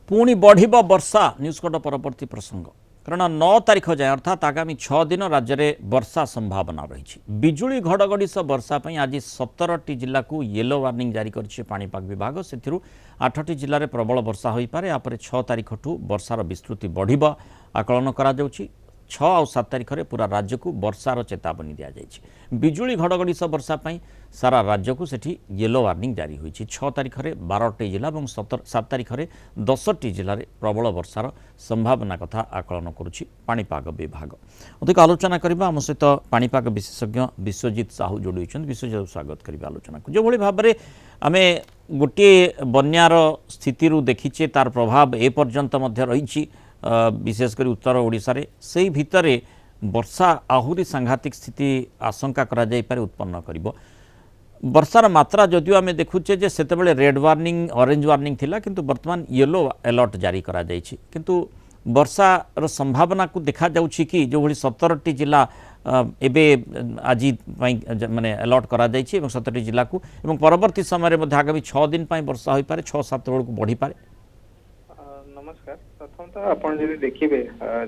पुणी बढ़ वर्षा न्यूजकोट परवर्ती प्रसंग कारण 9 तारीख जाए अर्थात आगामी 6 दिन राज्य में वर्षा संभावना रही बिजुली घड़घड़ी सह वर्षा आज 17टी जिला को येलो वार्निंग जारी कर पाणीपाग विभाग से 8टी जिले में प्रबल वर्षा हो पारे यापर 6 तारीख ठू वर्षार विस्तृति बढ़ आकलन करा 6 और 7 तारीख में पूरा राज्य को वर्षार चेतावनी दि जाएगी बिजुली घड़घड़ी सह वर्षा सारा राज्य को सेठी येलो वार्निंग जारी होती 6 तारीख में 12टी जिला और 7 तारीख में 10टी जिले में प्रबल वर्षार संभावना कथा आकलन करुच्ची पाणीपाग विभाग। अधिक आलोचना करबा आम सहित पाणीपाग विशेषज्ञ विश्वजित साहू जोड़ी विश्वजित स्वागत करिबा आलोचना को जो भली भाव में आमे गोटे बन्यार स्थिति देखीचे तार प्रभाव ए पर्यंत मध्य रही विशेषकर उत्तर ओडिशा रे सेही भितरे वर्षा आहुरी सांघातिक स्थिति आशंका करा जाई पारे उत्पन्न करिवो। वर्षार मात्रा जदिव आम देखुचे जे सेतेबेले रेड वार्निंग ऑरेंज वार्निंग थिला किंतु वर्तमान येलो अलर्ट जारी करा जाइछि किंतु वर्षार संभावना को देखा जाउछि कि जो भली 17टी जिला एबे आज माने अलर्ट करा जाइछि एवं 17टी जिला को एवं परवर्ती समय रे मध्ये आगामी 6 दिन पई वर्षा होई पारे 6-7 बेल को बढ़ी पारे। नमस्कार प्रथम आपन जदि देखिबे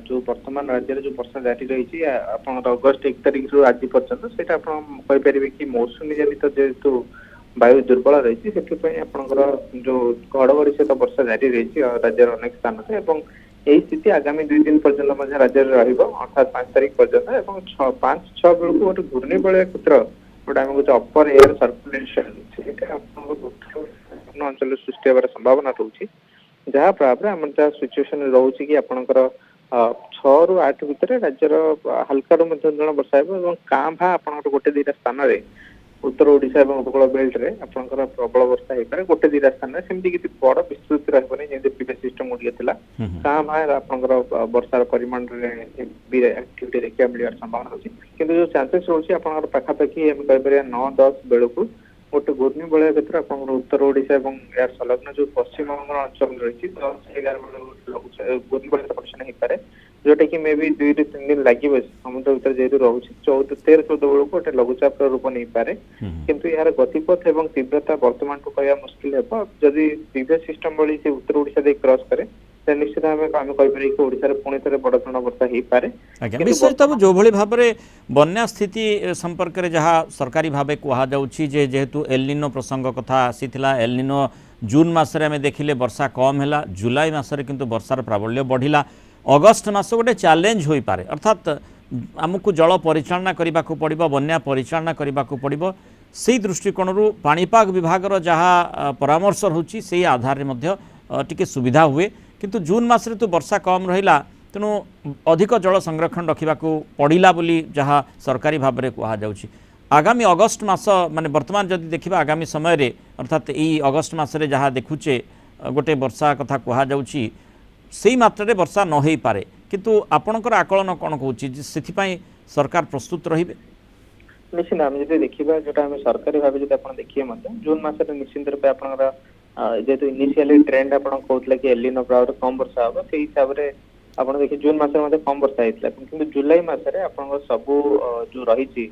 जो वर्तमान राज्य रे जो वर्षा जारी रही आपन अगस्त 1 तारिख रु आज पर्यंत सेटा आपन कहि परिबे कि मौसमी जनित जेतु वायु दुर्बल रही आपनकर जो घड़घड़ी सहित वर्षा जारी रही राज्यर अनेक स्थान से एवं यही स्थिति आगामी 2 दिन पर्यंत राज्य रहिबो अर्थात 5 तारिख पर्यंत एवं 5-6 बेल को गोटे घूर्णिबलय क्षेत्र गोटे आम अपर एयर सर्कुलेशन अंचल सृष्टि होबार संभावना रोचे जहाँ प्रभाव में आम जहाँ सिचुएसन रोचे कि आपंकर 6 ରୁ 8 भितर राज्यर हल्का वर्षा हो काँ भा आप गोटे 2टा स्थान रे उत्तर ओडिशा और उपकूल बेल्ट रे आपंकर प्रबल वर्षा हो पाए गोटे 2टा स्थान में सेमती किसी बड़ विस्तृति रही जमी प्रीवियस सिस्टम गुड़िया था काँ भा आपंकर वर्षार परिमाण एक्टिविटी देखा मिलवार संभावना अच्छी किंतु जो चांसेस रोचे आप पाखापाखि आम कहीपर 9-10 बेलू गोटे घूर्णिबलय क्षेत्र आप उत्तर ओडिशा और यार संलग्न जो पश्चिम बंग अंचल रही 10-11 घूर्णिबलय परिचन्न हो पाए जोटा कि मे भी 2 ରୁ 3 दिन लगे समुद्र भर जेहतु रोचे 13-14 बेलू गोटे लघुचाप रूप नहीं पारे किंतु यार गतिपथ एवं तीव्रता वर्तमान को कहना मुस्किल है जदि प्रीवियस सिस्टम भली से उत्तर ओडिशा दे क्रॉस करे निश्चित भाव ओडिशा पुणी थे बड़ धरण वर्षा हो पाए। विशेषतः जो भली भाव में बन्या स्थिति संपर्क में जहाँ सरकारी भाव कहुच्छी जेहेतु एलनिनो प्रसंग कथा आसीला एलनिनो जून मसरे आम देखिले वर्षा कम है जुलाई मसरे किंतु वर्षार प्राबल्य बढ़िला अगस्ट मास गोटे चैलेंज हो पारे अर्थात आमको जल परिचालना करने को पड़ो बन्या परिचालना करने को पड़ो से दृष्टिकोण पाणीपाग विभाग जहाँ परामर्श होची से आधार में टिके सुविधा हुए किंतु जून मासरे तो वर्षा कम रहिला तेणु अधिक जल संरक्षण रखा पड़ा बोली जहाँ सरकारी भाव में कहुच्छी आगामी अगस्ट मास माने वर्तमान जदि देखा आगामी समय रे अर्थात यही अगस्ट मासरे जहाँ देखुचे गोटे वर्षा कथा कहुच्छी से मात्रा रे वर्षा न हो पारे किंतु आपणकर आकलन कौन कौन से सरकार प्रस्तुत रे निश्चित आम जो देखा जो आम सरकारी भाव जो देखिए जून मसरे निश्चित रूप आप जेहेतु इनिशियली ट्रेंड आप कहते कि एलिनो प्रभाव कम वर्षा हम से हिसाब से आप देखिए जून मसरे कम वर्षा होता कि जुलाई मसरे आप सबू जो रही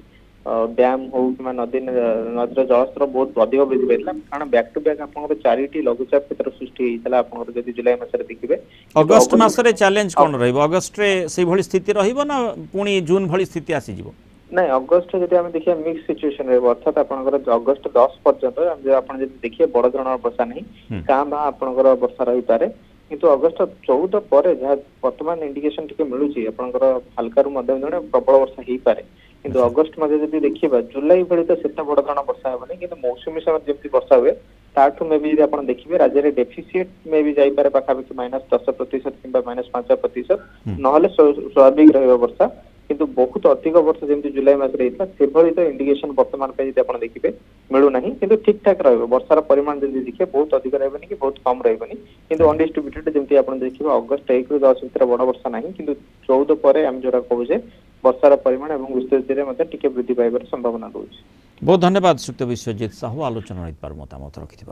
डैम हो कि नदी नदी जलस्तर बहुत अधिक वृद्धि पाई कारण बैक टू बैक आप 4टी लघुचाप क्षेत्र सृष्टि होता है जुलाई मसरे देखिए अगस्ट मसरे चैलेंज कौन रहिबो अगस्ट रे से भली स्थिति रहिबो ना पुणी जून भली स्थिति आसी जिवो नहीं अगस्ट जब आम देखिए मिक्स सिचुएशन रही अर्थात आपंकर अगस्ट 10 पर्यंत आप देखिए बड़ धरण वर्षा नहीं क्या भा आपंकर वर्षा रही पारे किंतु अगस्ट 14 पर जहाँ वर्तमान इंडिकेशन टी मिलूँ आपंकर हल्का प्रबल वर्षा हो पारे किंतु अगस्ट मध्य जब देखा जुलाई भली तो से बड़ धरण वर्षा हेनी कि मौसुमी समय जमी वर्षा हुए ताठू मे भी आप देखिए राज्य में डेफिसीट में भी जापे पाखापाखि -10% कि -5% ना स्वाभाविक रहा किंतु बहुत अधिक वर्ष जमी जुलाई मसरे से तो इंडिकेशन वर्तमान आप देखिए मिलूना किंतु ठीक ठाक वर्षार परिमाण जब देखिए बहुत अधिक रही कि बहुत कम रही किंतु अनडिस्ट्रीब्यूटेड जमी आप देखिए अगस्ट 1 ରୁ 10 भितर बड़ वर्षा ना कि 14 पर आम जो कहे वर्षार परिमाण और विस्तृति टिके वृद्धि पाइबार संभावना रोचे। बहुत धन्यवाद श्रीयुक्त विश्वजित साहू आलोचना मतामत रखि।